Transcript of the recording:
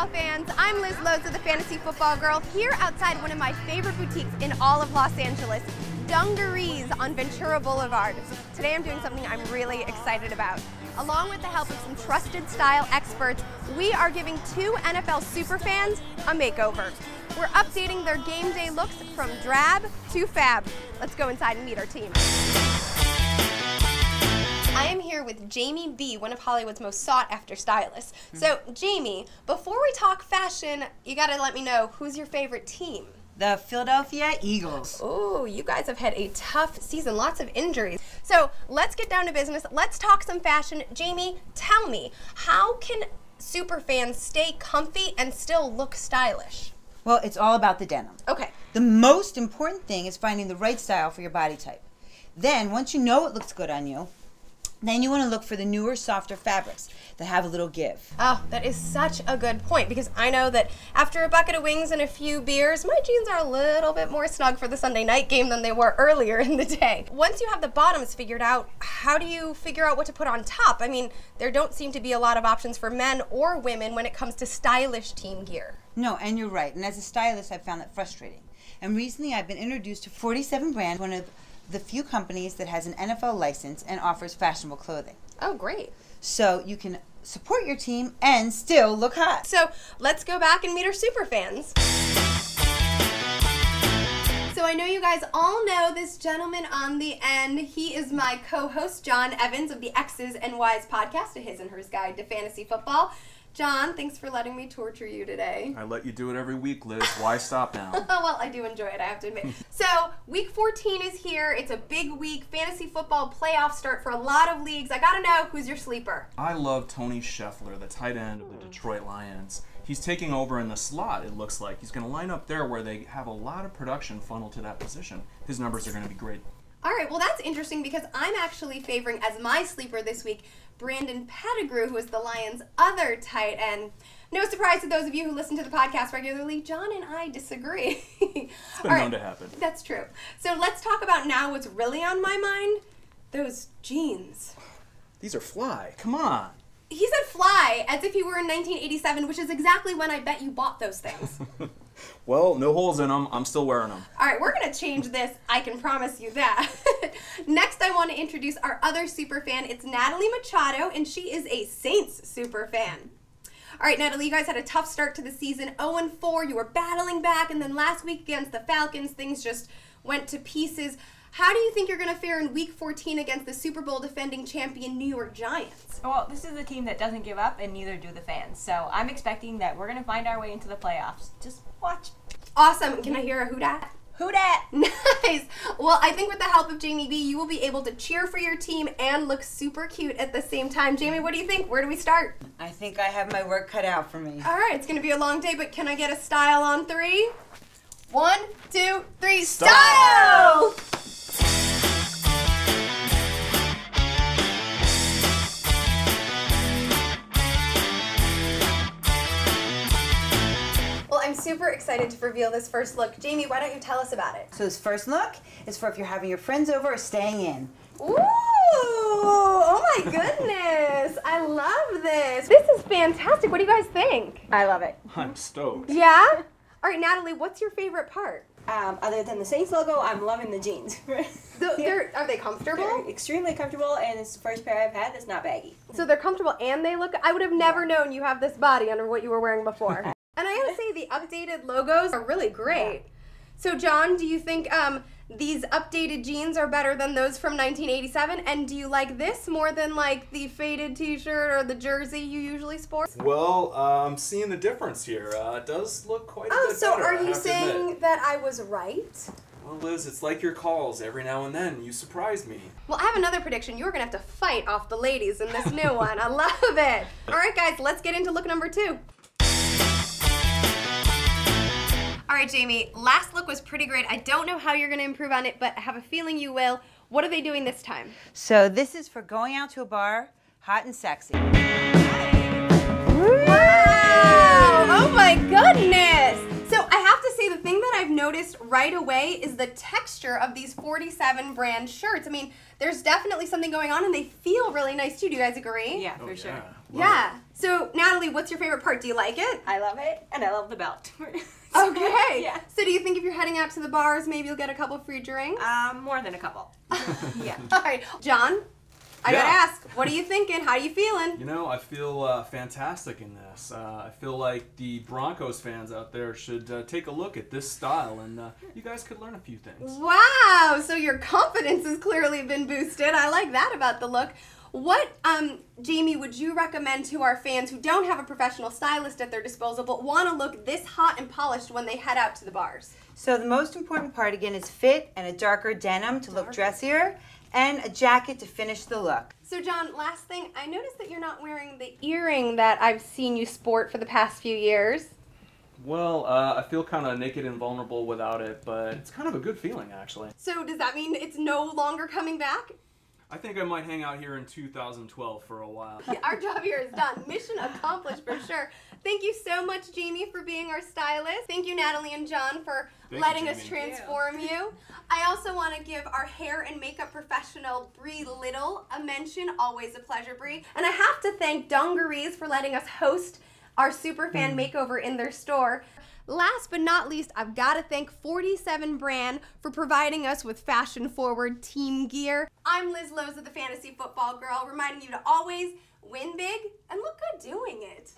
football fans. I'm Liz Lowe's of the Fantasy Football Girl here outside one of my favorite boutiques in all of Los Angeles, Dungarees on Ventura Boulevard. Today I'm doing something I'm really excited about. Along with the help of some trusted style experts, we are giving two NFL Superfans a makeover. We're updating their game day looks from drab to fab. Let's go inside and meet our team. I am here with Jamie B., one of Hollywood's most sought-after stylists. So, Jamie, before we talk fashion, you gotta let me know, who's your favorite team? The Philadelphia Eagles. Oh, you guys have had a tough season, lots of injuries. So, let's get down to business. Let's talk some fashion. Jamie, tell me, how can superfans stay comfy and still look stylish? Well, it's all about the denim. Okay. The most important thing is finding the right style for your body type. Then, once you know it looks good on you, then you want to look for the newer, softer fabrics that have a little give. Oh, that is such a good point, because I know that after a bucket of wings and a few beers, my jeans are a little bit more snug for the Sunday night game than they were earlier in the day. Once you have the bottoms figured out, how do you figure out what to put on top? I mean, there don't seem to be a lot of options for men or women when it comes to stylish team gear. No, and you're right. And as a stylist, I've found that frustrating. And recently, I've been introduced to 47 Brand, one of the few companies that has an NFL license and offers fashionable clothing. Oh, great. So you can support your team and still look hot. So let's go back and meet our superfans. So I know you guys all know this gentleman on the end. He is my co-host, John Evans of the X's and Y's podcast, A His and Hers Guide to Fantasy Football. John, thanks for letting me torture you today. I let you do it every week, Liz. Why stop now? Well, I do enjoy it, I have to admit. So, week 14 is here. It's a big week. Fantasy football playoffs start for a lot of leagues. I gotta know, who's your sleeper? I love Tony Scheffler, the tight end of the Detroit Lions. He's taking over in the slot, it looks like. He's going to line up there where they have a lot of production funneled to that position. His numbers are going to be great. All right, well, that's interesting because I'm actually favoring as my sleeper this week Brandon Pettigrew, who is the Lions' other tight end. No surprise to those of you who listen to the podcast regularly, John and I disagree. It's been known to happen. That's true. So let's talk about now what's really on my mind, those jeans. These are fly. Come on. He said fly as if he were in 1987, which is exactly when I bet you bought those things. Well, no holes in them. I'm still wearing them. All right, we're going to change this. I can promise you that. Next, I want to introduce our other superfan. It's Natalie Machado, and she is a Saints superfan. All right, Natalie, you guys had a tough start to the season. 0-4, you were battling back, and then last week against the Falcons, things just went to pieces. How do you think you're going to fare in Week 14 against the Super Bowl defending champion New York Giants? Well, this is a team that doesn't give up, and neither do the fans. So I'm expecting that we're going to find our way into the playoffs. Just watch. Awesome. Can I hear a who dat? Who dat? Nice. Well, I think with the help of Jamie B, you will be able to cheer for your team and look super cute at the same time. Jamie, what do you think? Where do we start? I think I have my work cut out for me. All right, it's going to be a long day, but can I get a style on 3? 1, 2, 3, style! I'm super excited to reveal this first look. Jamie, why don't you tell us about it? So this first look is for if you're having your friends over or staying in. Ooh! Oh my goodness! I love this. This is fantastic. What do you guys think? I love it. I'm stoked. Yeah? All right, Natalie, what's your favorite part? Other than the Saints logo, I'm loving the jeans. Are they comfortable? They're extremely comfortable, and it's the first pair I've had that's not baggy. So they're comfortable and they look... I would have never known you have this body under what you were wearing before. And I gotta say, the updated logos are really great. So, John, do you think these updated jeans are better than those from 1987? And do you like this more than, like, the faded t-shirt or the jersey you usually sport? Well, I'm seeing the difference here. It does look quite a bit better. Oh, so are I you have to saying admit. that I was right? Well, Liz, it's like your calls. Every now and then, you surprise me. Well, I have another prediction. You're gonna have to fight off the ladies in this new one. I love it. All right, guys, let's get into look number 2. All right, Jamie, last look was pretty great. I don't know how you're going to improve on it, but I have a feeling you will. What are they doing this time? So this is for going out to a bar, hot and sexy. Wow! Oh my goodness! So I have to say, the thing that I've noticed right away is the texture of these 47 brand shirts. I mean, there's definitely something going on, and they feel really nice too. Do you guys agree? Yeah, for sure. Yeah. So, Natalie, what's your favorite part? Do you like it? I love it, and I love the belt. Okay. Yeah. So, do you think if you're heading out to the bars, maybe you'll get a couple free drinks? More than a couple. Yeah. All right, John. I gotta ask, what are you thinking? How are you feeling? You know, I feel fantastic in this. I feel like the Broncos fans out there should take a look at this style, and you guys could learn a few things. Wow, so your confidence has clearly been boosted. I like that about the look. What, Jamie, would you recommend to our fans who don't have a professional stylist at their disposal but want to look this hot and polished when they head out to the bars? So the most important part, again, is fit and a darker denim to look dressier, and a jacket to finish the look. So, John, last thing, I noticed that you're not wearing the earring that I've seen you sport for the past few years. Well, I feel kind of naked and vulnerable without it, but it's kind of a good feeling, actually. So does that mean it's no longer coming back? I think I might hang out here in 2012 for a while. Our job here is done. Mission accomplished for sure. Thank you so much, Jamie, for being our stylist. Thank you, Natalie and John, for letting us transform you. I also want to give our hair and makeup professional, Bree Little, a mention. Always a pleasure, Bree. And I have to thank Dungarees for letting us host our Superfan Makeover in their store. Last but not least, I've got to thank 47 Brand for providing us with fashion-forward team gear. I'm Liz Loza, the Fantasy Football Girl, reminding you to always win big and look good doing it.